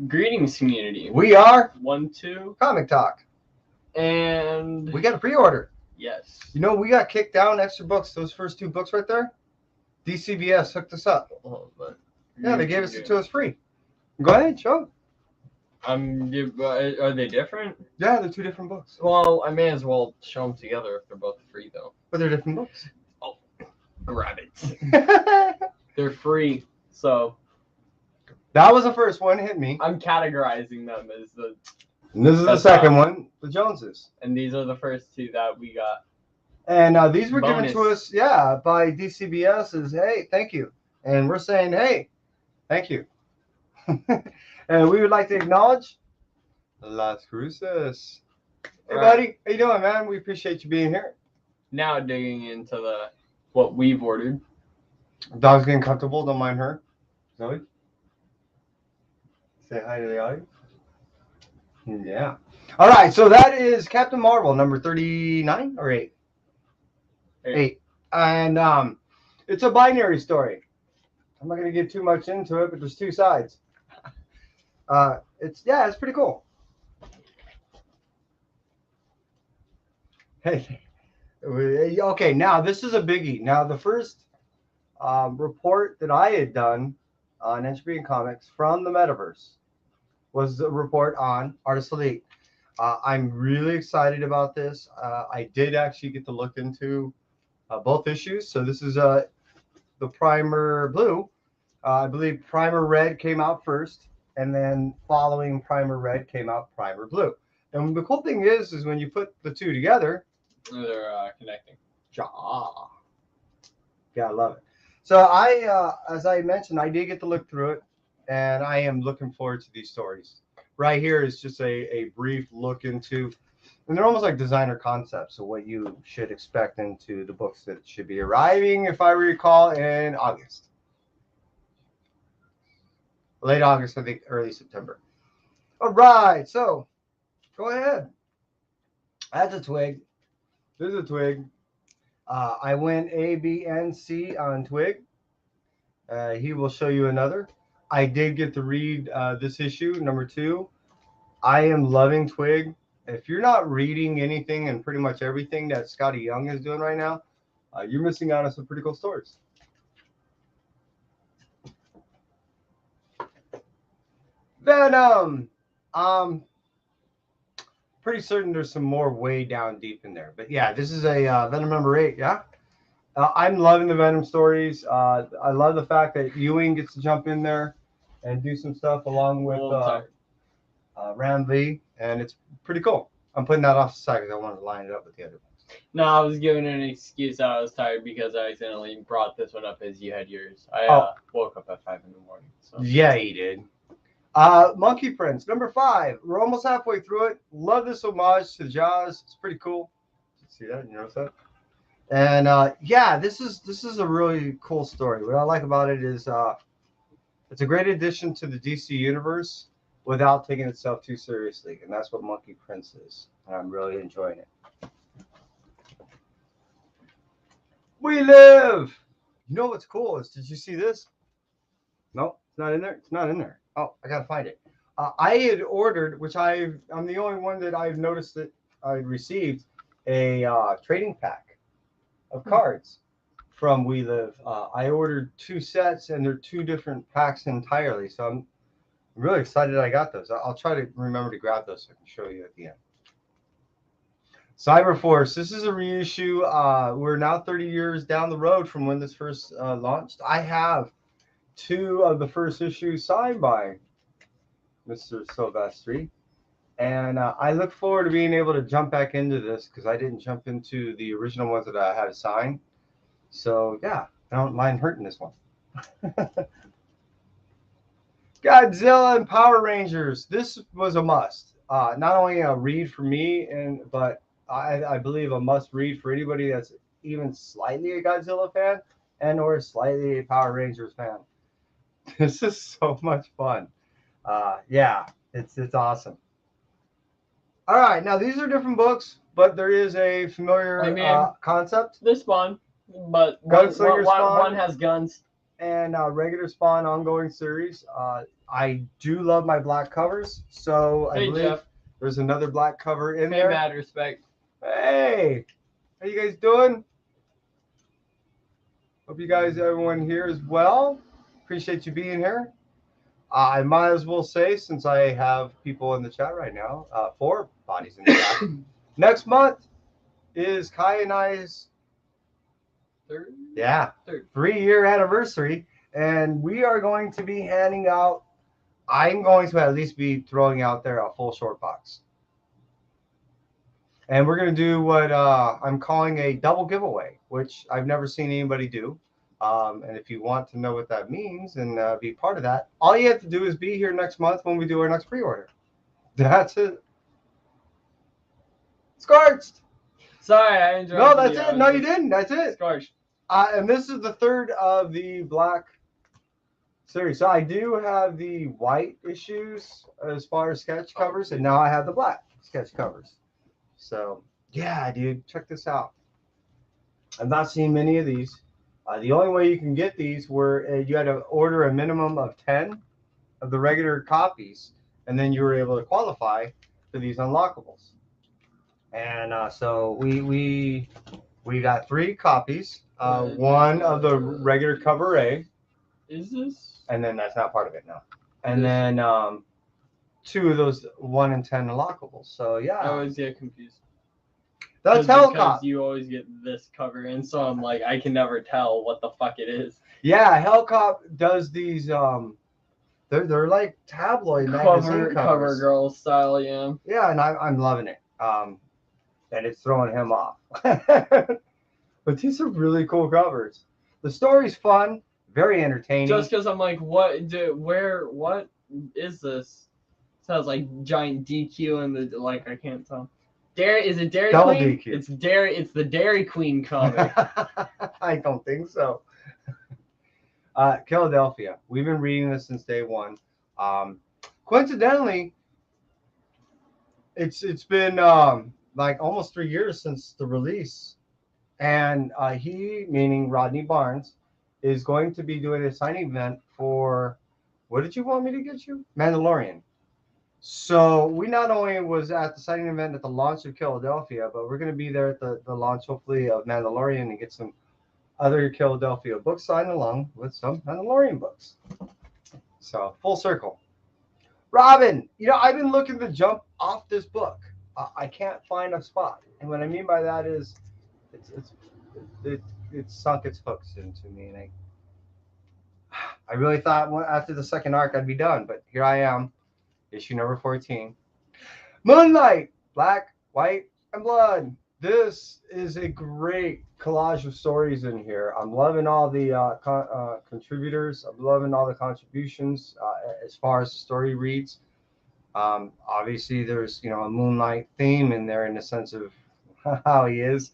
Greetings, community. We are 1, 2, Comic Talk. and We got a pre-order. yes. You know, we got kicked down extra books. Those first two books right there. DCBS hooked us up. Oh, but Yeah, they gave it to us free. Go ahead, show. Are they different? Yeah, they're two different books. Well, I may as well show them together if they're both free, though. But they're different books. Grab it. They're free, so That was the first one. Hit me. I'm categorizing them as the. And this is the That's second not- one, the Joneses. And these are the first two that we got. And these were given to Bonus. us, yeah, by DCBS. Is hey, thank you. And we're saying, hey, thank you. And we would like to acknowledge Las Cruces. Hey, Right. buddy, how you doing, man? We appreciate you being here. Now digging into what we've ordered. Dog's getting comfortable. Don't mind her. Zoe, say hi to the audience. Yeah. All right. So that is Captain Marvel number 39 or 8. 8. And it's a binary story. I'm not going to get too much into it, but there's two sides. It's pretty cool. Hey. Okay, now this is a biggie. Now the first report that I had done on Entropy and Comics from the Metaverse was a report on Artist Elite. I'm really excited about this. I did actually get to look into both issues. So this is the Primer Blue. I believe Primer Red came out first, and then following Primer Red came out Primer Blue. And the cool thing is when you put the two together, They're connecting. yeah, I love it. So as I mentioned, I did get to look through it, and I am looking forward to these stories. Right here is just a brief look into, and they're almost like designer concepts of what you should expect into the books that should be arriving, if I recall, in August. Late August, I think, early September. All right, so go ahead. That's a twig. This is a twig. I went A, B, and C on Twig. He will show you another. I did get to read this issue, number 2. I am loving Twig. If you're not reading anything and pretty much everything that Scotty Young is doing right now, you're missing out on some pretty cool stories. Venom. Pretty certain there's some more way down deep in there. But yeah, this is a Venom number 8, yeah? I'm loving the Venom stories. I love the fact that Ewing gets to jump in there and do some stuff along with Ram V, and it's pretty cool. I'm putting that off the side because I wanted to line it up with the other ones. No, I was giving an excuse that I was tired because I accidentally brought this one up as you had yours. I woke up at 5 in the morning. So. Yeah, he did. Monkey Prince, number 5. We're almost halfway through it. Love this homage to Jaws. It's pretty cool. See that? You notice that? And yeah, this is a really cool story. What I like about it is it's a great addition to the DC universe without taking itself too seriously, and that's what Monkey Prince is. And I'm really enjoying it. We live. You know what's cool is, did you see this? No, it's not in there. It's not in there. Oh, I gotta find it. I had ordered, which I'm the only one that I've noticed that I received a trading pack of cards from We Live. I ordered 2 sets, and they're 2 different packs entirely. So I'm really excited I got those. I'll try to remember to grab those so I can show you at the end. Cyberforce. This is a reissue. We're now 30 years down the road from when this first launched. I have 2 of the first issues signed by Mr. Silvestri. And I look forward to being able to jump back into this because I didn't jump into the original ones that I had signed. So, yeah, I don't mind hurting this one. Godzilla and Power Rangers. This was a must. Not only a read for me, but I believe a must read for anybody that's even slightly a Godzilla fan and or slightly a Power Rangers fan. This is so much fun. Yeah, it's awesome. All right, now these are different books, but there is a familiar concept. They spawn, but Gunslinger spawn. one has guns. and regular Spawn ongoing series. I do love my black covers, so I Hey, believe Jeff. there's another black cover in Hey, there. mad respect. Hey, how you guys doing? Hope you guys, everyone here is well. Appreciate you being here. I might as well say, since I have people in the chat right now, 4 bodies in the chat. Next month is Kai and I's Third? 3-year anniversary, and we are going to be handing out. I'm going to at least be throwing out there a full short box, and we're going to do what I'm calling a double giveaway, which I've never seen anybody do. And if you want to know what that means and be part of that, all you have to do is be here next month when we do our next pre-order. That's it. Scorched. Sorry, I interrupted No, that's you. it. No, you didn't. That's it. Scorched. And this is the 3rd of the black series. So I do have the white issues as far as sketch covers, and now I have the black sketch covers. So yeah, dude, check this out. I've not seen many of these. The only way you can get these were you had to order a minimum of 10 of the regular copies, and then you were able to qualify for these unlockables. And so we got 3 copies. One of the regular cover A. Is this? And then that's not part of it now. And then 2 of those 1 in 10 unlockables. So yeah. I always get confused. That's because Hellcop. you always get this cover, and so I'm like, I can never tell what the fuck it is. Yeah, Hellcop does these. They're like tabloid magazine covers. Cover girl style, yeah. Yeah, and I'm loving it. And it's throwing him off. But these are really cool covers. The story's fun, very entertaining. Just because I'm like, what is this? Sounds like giant DQ and the like. I can't tell. Is it Dairy Double Queen? DQ. It's the Dairy Queen comic. I don't think so. Philadelphia. We've been reading this since day one. Coincidentally, it's been like almost 3 years since the release, and he, meaning Rodney Barnes, is going to be doing a signing event for, what did you want me to get you? Mandalorian. So we not only was at the signing event at the launch of Philadelphia, but we're going to be there at the launch, hopefully, of Mandalorian and get some other Philadelphia books signed along with some Mandalorian books. So full circle. Robin, I've been looking to jump off this book. I can't find a spot, and what I mean by that is, it's sunk its hooks into me, and I really thought after the second arc I'd be done, but here I am. Issue number 14. Moonlight, Black, White, and Blood. This is a great collage of stories in here. I'm loving all the contributors. I'm loving all the contributions as far as the story reads. Obviously, there's a Moonlight theme in there in the sense of how he is.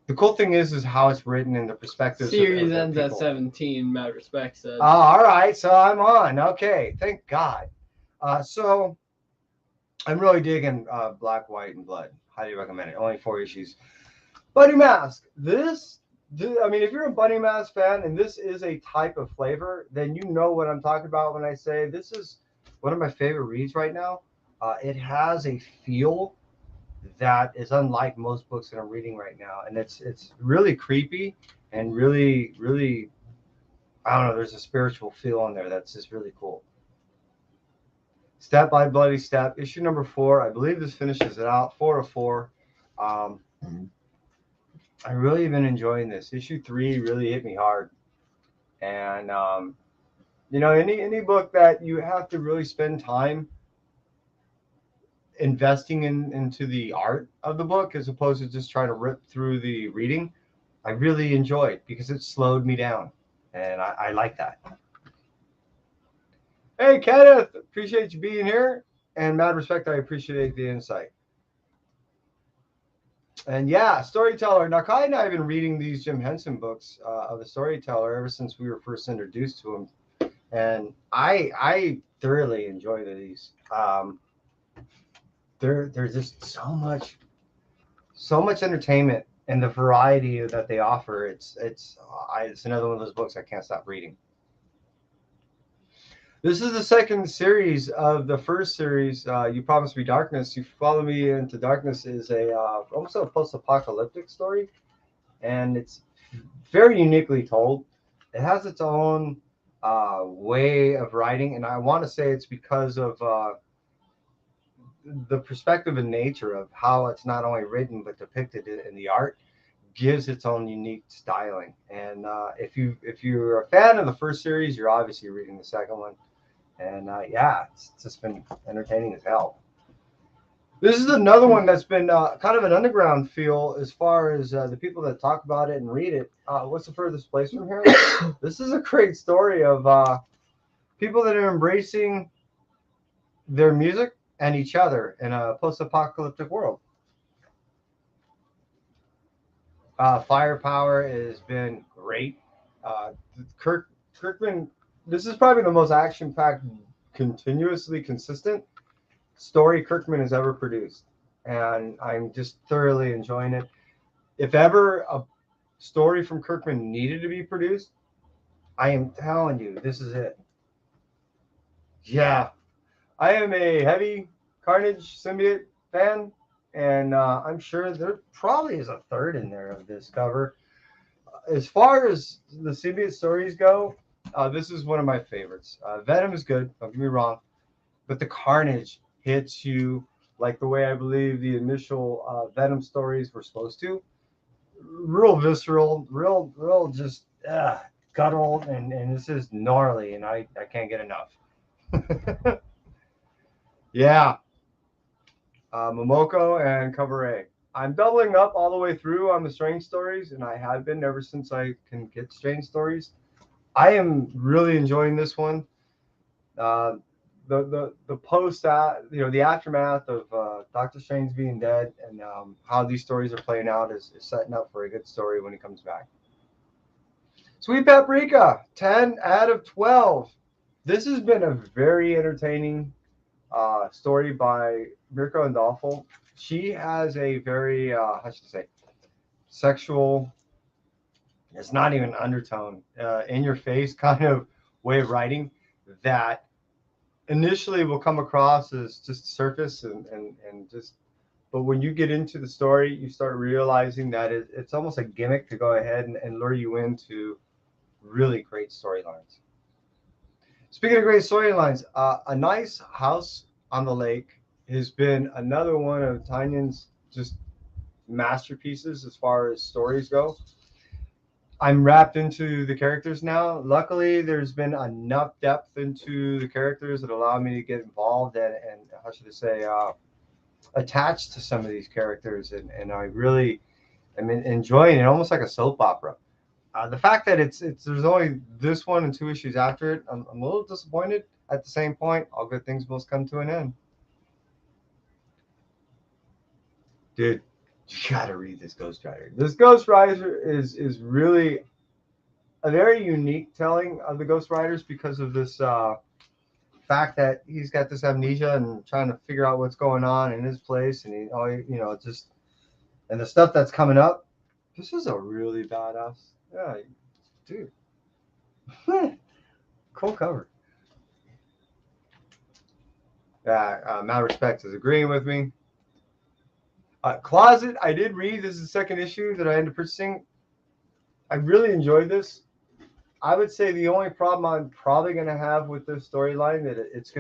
The cool thing is how it's written in the perspective. Series ends at 17. Mad respect says. Oh, all right, so I'm on. Okay, thank God. So I'm really digging Black, White, and Blood. Highly recommend it. Only 4 issues. Bunny Mask. I mean, if you're a Bunny Mask fan and this is a type of flavor, then you know what I'm talking about when I say this is one of my favorite reads right now. It has a feel that is unlike most books that I'm reading right now, and it's really creepy and really, really, I don't know. There's a spiritual feel in there that's just really cool. Step by Bloody Step, issue number 4. I believe this finishes it out. 4 of 4. I really been enjoying this. Issue 3 really hit me hard, and any book that you have to really spend time investing into the art of the book as opposed to just trying to rip through the reading, I really enjoyed because it slowed me down, and I like that. Hey, Kenneth, appreciate you being here. And mad respect, I appreciate the insight. And yeah, Storyteller. Now, Kai and I have been reading these Jim Henson books of the Storyteller ever since we were first introduced to him. And I thoroughly enjoy these. There's just so much entertainment and the variety that they offer. It's another one of those books I can't stop reading. This is the second series of the first series. You Promised Me Darkness. You Follow Me Into Darkness is a almost a post-apocalyptic story, and it's very uniquely told. It has its own way of writing, and I want to say it's because of the perspective and nature of how it's not only written but depicted in the art gives its own unique styling. And if you're a fan of the first series, you're obviously reading the second one. And yeah, it's just been entertaining as hell. This is another one that's been kind of an underground feel as far as the people that talk about it and read it. What's the furthest place from here? This is a great story of people that are embracing their music and each other in a post-apocalyptic world. Firepower has been great. Uh, Kirkman, this is probably the most action-packed, continuously consistent story Kirkman has ever produced, and I'm just thoroughly enjoying it. If ever a story from Kirkman needed to be produced, I am telling you, this is it. Yeah, I am a heavy Carnage symbiote fan, and I'm sure there probably is a third in there of this cover. As far as the symbiote stories go, this is one of my favorites. Venom is good, don't get me wrong, but the Carnage hits you like the way I believe the initial Venom stories were supposed to. Real visceral, real just guttural, and this is gnarly, and I can't get enough. Yeah, Momoko and Cabaret. I'm doubling up all the way through on the Strange stories, and I have been ever since I can get Strange stories. I am really enjoying this one. Uh, the post the aftermath of Doctor Strange being dead and how these stories are playing out is setting up for a good story when he comes back. Sweet Paprika, 10 out of 12. This has been a very entertaining story by Mirko Andolfo. She has a very how should I say sexual. It's not even undertone, in your face kind of way of writing that initially will come across as just surface and just, but when you get into the story, you start realizing that it's almost a gimmick to go ahead and lure you into really great storylines. Speaking of great storylines, A Nice House on the Lake has been another one of Tynion's just masterpieces as far as stories go. I'm wrapped into the characters now. Luckily, there's been enough depth into the characters that allow me to get involved and how should I say, attached to some of these characters, and I really am enjoying it, almost like a soap opera. The fact that it's there's only this one and two issues after it, I'm a little disappointed. At the same point, all good things must come to an end. Dude, you gotta read this Ghost Rider. This Ghost Rider is really a very unique telling of the Ghost Riders because of this fact that he's got this amnesia and trying to figure out what's going on in his place, and just and the stuff that's coming up. This is a really badass, yeah, dude. Cool cover. Yeah, Matt Respect is agreeing with me. Closet, I did read. This is the second issue that I ended up purchasing. I really enjoyed this. I would say the only problem I'm probably going to have with this storyline that it's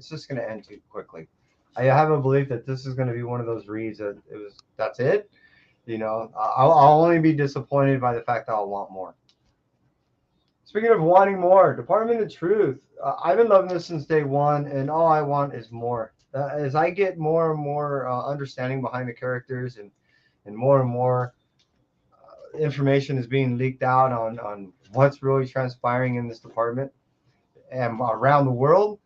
just going to end too quickly. I have a belief that this is going to be one of those reads that that's it. I'll only be disappointed by the fact that I'll want more. Speaking of wanting more, Department of Truth. I've been loving this since day one, and all I want is more. As I get more and more understanding behind the characters and more information is being leaked out on what's really transpiring in this department and around the world,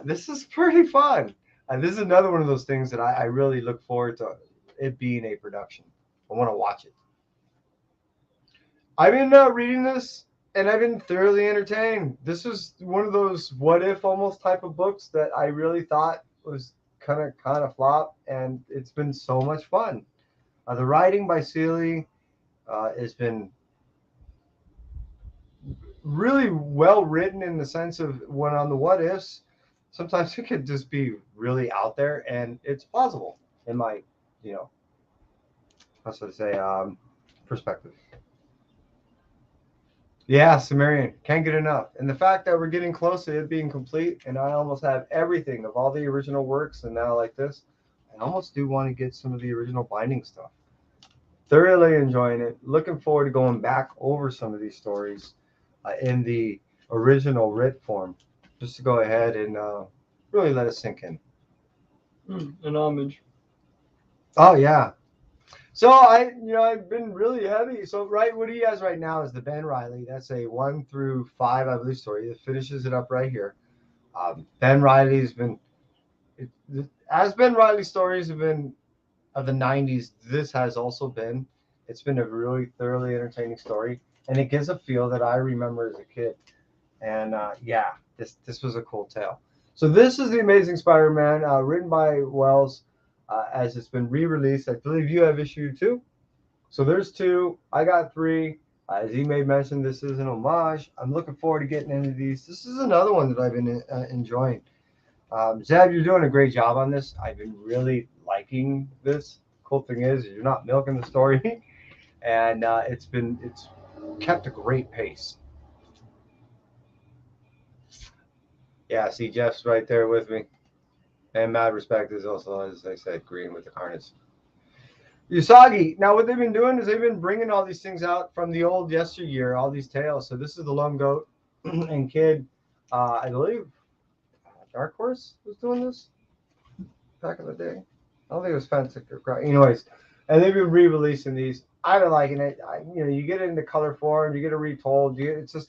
this is pretty fun. This is another one of those things that I really look forward to it being a production. I want to watch it. I've been reading this, and I've been thoroughly entertained. This was one of those what if almost type of books that I really thought was kind of flop, and it's been so much fun. The writing by Seeley has been really well written in the sense of when on the what ifs, sometimes it could just be really out there and it's plausible in my, you know, how should I say, perspective. Yeah, Sumerian, can't get enough. And the fact that we're getting close to it being complete and I almost have everything of all the original works and now like this, I almost do want to get some of the original binding stuff. Thoroughly enjoying it. Looking forward to going back over some of these stories in the original writ form, just to go ahead and really let it sink in. An homage. Oh yeah. So I've been really heavy. So right, what he has right now is the Ben Riley. That's a 1 through 5, I believe, story. It finishes it up right here. Ben Riley's been, as Ben Riley stories have been of the 90s, this has also been. It's been a really thoroughly entertaining story, and it gives a feel that I remember as a kid. And yeah, this was a cool tale. So this is the Amazing Spider-Man, written by Wells, as it's been re-released. I believe you have issue 2. So there's 2. I got 3. As he may mention, this is an homage. I'm looking forward to getting into these. This is another one that I've been enjoying. Zeb, you're doing a great job on this. I've been really liking this. Cool thing is you're not milking the story, and it's kept a great pace. Yeah, see, Jeff's right there with me. And Mad Respect is also, as I said, green with the Carnage. Usagi. Now, what they've been doing is they've been bringing all these things out from the old yesteryear, all these tales. So this is the Lone Goat and Kid. I believe Dark Horse was doing this back in the day. I don't think it was Fantastic or Cry. Anyways, and they've been re-releasing these. I've been liking it. You get it in the color form, you get it retold. It's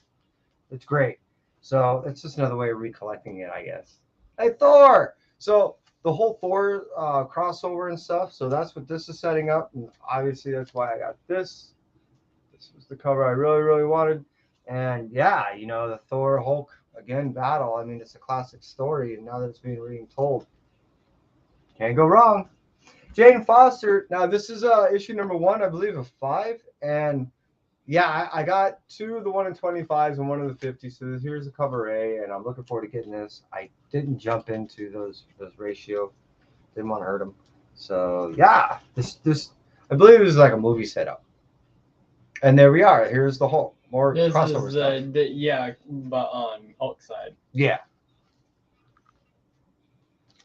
great. So it's just another way of recollecting it, I guess. Hey, Thor! So the whole Thor crossover and stuff. So that's what this is setting up. And obviously, that's why I got this. This was the cover I really, really wanted. And yeah, the Thor Hulk again battle. I mean, it's a classic story. And now that it's being retold, can't go wrong. Jane Foster. Now, this is issue number 1, I believe, of 5. And yeah, I got 2 of the 1 in 25s and 1 of the 50s. So here's the cover A, and I'm looking forward to getting this. I didn't jump into those ratio. Didn't want to hurt them. So yeah, this I believe is like a movie setup. And there we are. Here's the Hulk. More This crossover is stuff. yeah, but on Hulk side. Yeah.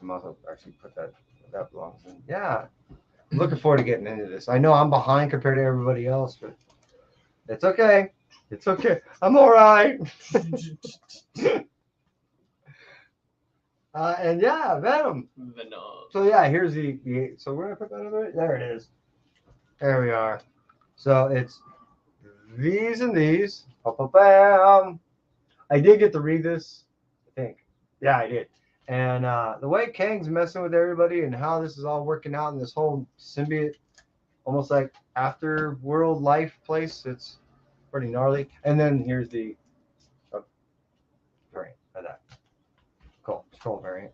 I'm also actually put that belongs in. Yeah. I'm looking forward to getting into this. I know I'm behind compared to everybody else, but it's okay. It's okay. I'm all right. And yeah, Venom. So yeah, here's the so we're gonna put that over. There it is. There we are. So it's these and these. Bam. I did get to read this, I think. Yeah, I did. And the way Kang's messing with everybody and how this is all working out in this whole symbiote, almost like after world life place, it's pretty gnarly. And then here's the variant of that. Cool. Scroll variant.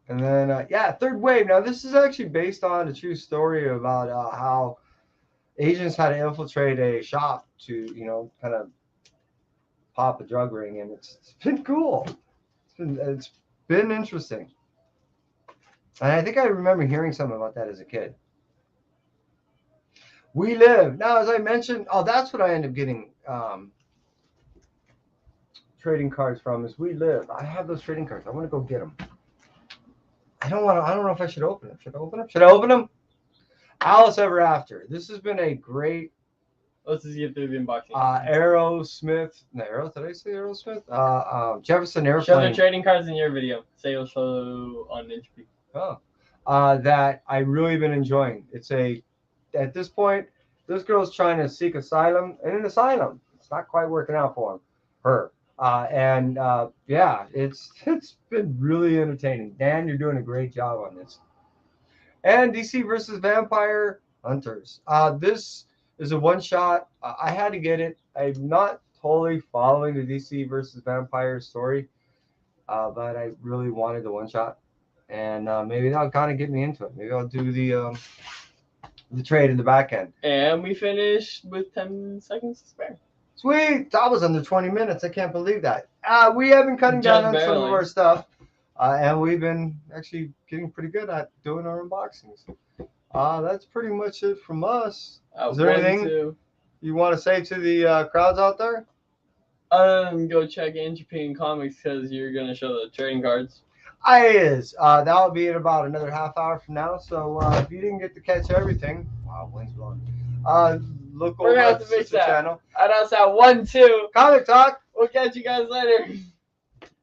And then, yeah, Third Wave. Now, this is actually based on a true story about how agents had to infiltrate a shop to, kind of pop a drug ring. And it's been cool. It's been interesting. And I think I remember hearing something about that as a kid. We Live. Now, as I mentioned, that's what I end up getting trading cards from is We Live. I have those trading cards. I want to go get them. I don't know if I should open them. Should I open them? Should I open them? Alice Ever After. This has been a great. Let's just get through the unboxing. Aerosmith. No, did I say Aerosmith? Jefferson Airplane. Show the trading cards in your video. Say you'll show on HP. Oh. That I really been enjoying. At this point, this girl's trying to seek asylum in an asylum. It's not quite working out for her. Yeah, it's been really entertaining. Dan, you're doing a great job on this. And DC versus Vampire Hunters. This is a one-shot. I had to get it. I'm not totally following the DC versus Vampire story, but I really wanted the one-shot. And maybe that'll kind of get me into it. Maybe I'll do the the trade in the back end. And we finished with 10 seconds to spare. Sweet. That was under 20 minutes. I can't believe that. We have been cutting Just down on some of barely. our stuff. And we've been actually getting pretty good at doing our unboxings. That's pretty much it from us. Is there anything you want to say to the crowds out there? Go check Japan Comics because you're gonna show the trading cards. That'll be in about another half hour from now. So if you didn't get to catch everything, wow, when's long? Look over at the sister channel. And us at 1-2. Comic Talk. We'll catch you guys later.